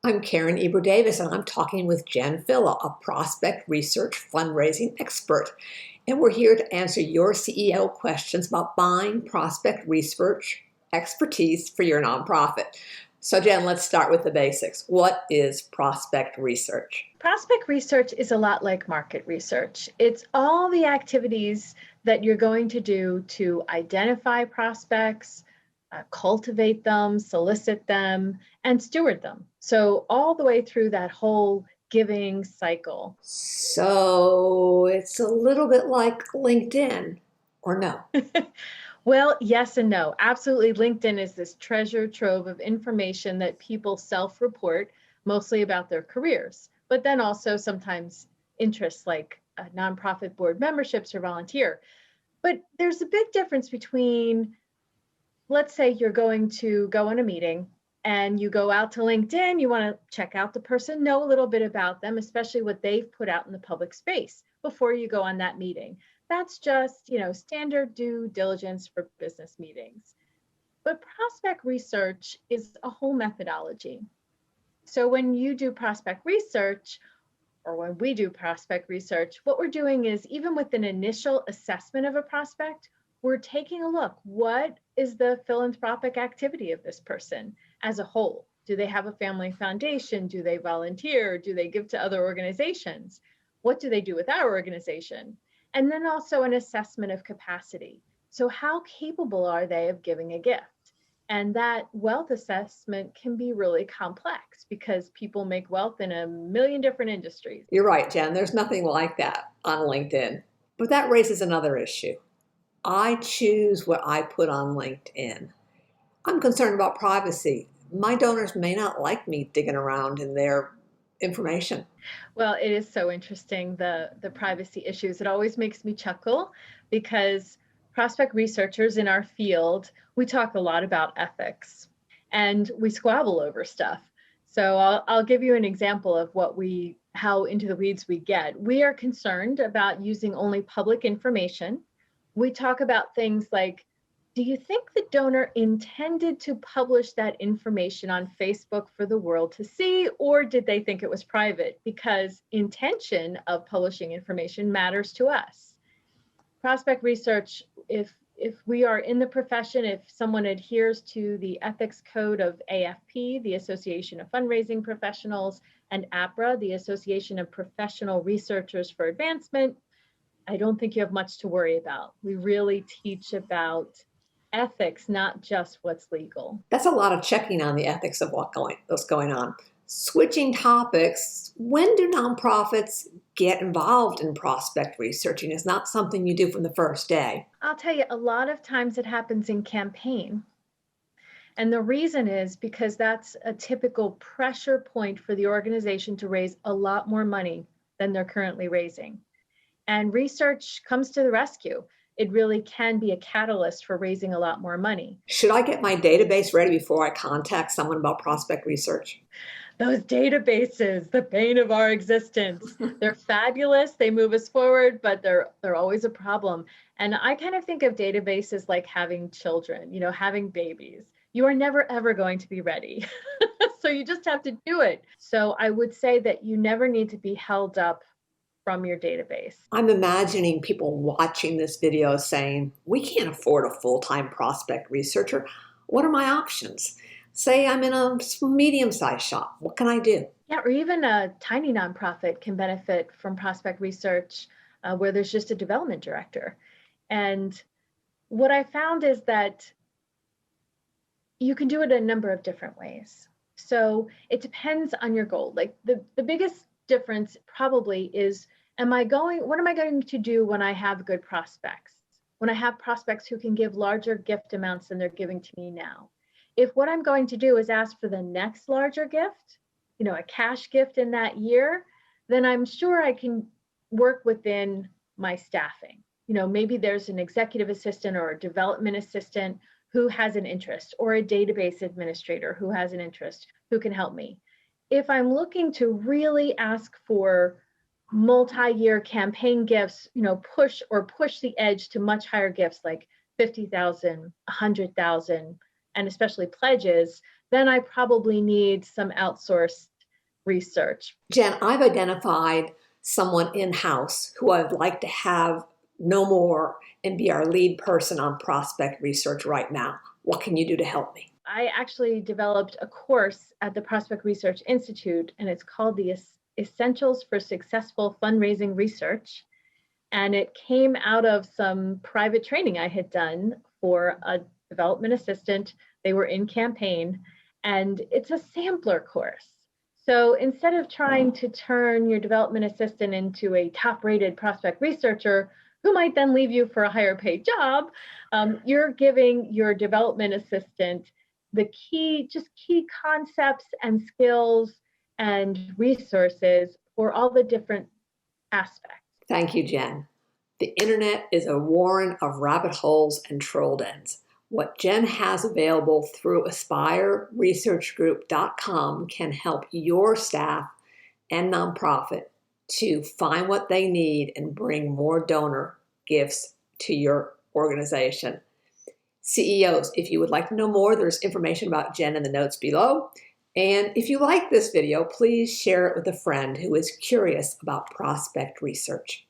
I'm Karen Eber Davis, and I'm talking with Jen Filla, a prospect research fundraising expert. And we're here to answer your CEO questions about buying prospect research expertise for your nonprofit. So, Jen, let's start with the basics. What is prospect research? Prospect research is a lot like market research. It's all the activities that you're going to do to identify prospects, cultivate them, solicit them, and steward them. So, all the way through that whole giving cycle. So, it's a little bit like LinkedIn, or no? Well, yes and no. Absolutely. LinkedIn is this treasure trove of information that people self report, mostly about their careers, but then also sometimes interests like nonprofit board memberships or volunteer. But there's a big difference between, let's say you're going to go on a meeting and you go out to LinkedIn, you want to check out the person, know a little bit about them, especially what they've put out in the public space before you go on that meeting. That's just, standard due diligence for business meetings. But prospect research is a whole methodology. So when you do prospect research, or when we do prospect research, what we're doing is, even with an initial assessment of a prospect, we're taking a look. What is the philanthropic activity of this person as a whole? Do they have a family foundation? Do they volunteer? Do they give to other organizations? What do they do with our organization? And then also an assessment of capacity. So how capable are they of giving a gift? And that wealth assessment can be really complex because people make wealth in a million different industries. You're right, Jen. There's nothing like that on LinkedIn. But that raises another issue. I choose what I put on LinkedIn. I'm concerned about privacy. My donors may not like me digging around in their information. Well, it is so interesting, the privacy issues. It always makes me chuckle because prospect researchers in our field, we talk a lot about ethics and we squabble over stuff. So I'll give you an example of how into the weeds we get. We are concerned about using only public information. We talk about things like, do you think the donor intended to publish that information on Facebook for the world to see, or did they think it was private? Because intention of publishing information matters to us. Prospect research, if we are in the profession, if someone adheres to the ethics code of AFP, the Association of Fundraising Professionals, and APRA, the Association of Professional Researchers for Advancement, I don't think you have much to worry about. We really teach about ethics, not just what's legal. That's a lot of checking on the ethics of what's going on. Switching topics, when do nonprofits get involved in prospect researching? It's not something you do from the first day. I'll tell you, a lot of times it happens in campaign. And the reason is because that's a typical pressure point for the organization to raise a lot more money than they're currently raising. And research comes to the rescue. It really can be a catalyst for raising a lot more money. Should I get my database ready before I contact someone about prospect research? Those databases, the bane of our existence. They're fabulous. They move us forward, but they're always a problem. And I kind of think of databases like having children, having babies. You are never ever going to be ready. So you just have to do it. So I would say that you never need to be held up from your database. I'm imagining people watching this video saying, we can't afford a full-time prospect researcher. What are my options? Say I'm in a medium-sized shop. What can I do? Yeah, or even a tiny nonprofit can benefit from prospect research where there's just a development director. And what I found is that you can do it a number of different ways. So it depends on your goal. Like the biggest difference probably is, what am I going to do when I have good prospects? When I have prospects who can give larger gift amounts than they're giving to me now. If what I'm going to do is ask for the next larger gift, a cash gift in that year, then I'm sure I can work within my staffing. Maybe there's an executive assistant or a development assistant who has an interest, or a database administrator who has an interest, who can help me. If I'm looking to really ask for multi-year campaign gifts, push the edge to much higher gifts like 50,000, 100,000, and especially pledges, then I probably need some outsourced research. Jen, I've identified someone in-house who I'd like to have know more and be our lead person on prospect research right now. What can you do to help me? I actually developed a course at the Prospect Research Institute, and it's called the Essentials for Successful Fundraising Research. And it came out of some private training I had done for a development assistant. They were in campaign, and it's a sampler course. So instead of trying to turn your development assistant into a top-rated prospect researcher who might then leave you for a higher paid job, you're giving your development assistant the key concepts and skills and resources for all the different aspects. Thank you, Jen. The internet is a warren of rabbit holes and troll dens. What Jen has available through AspireResearchGroup.com can help your staff and nonprofit to find what they need and bring more donor gifts to your organization. CEOs, if you would like to know more, there's information about Jen in the notes below. And if you like this video, please share it with a friend who is curious about prospect research.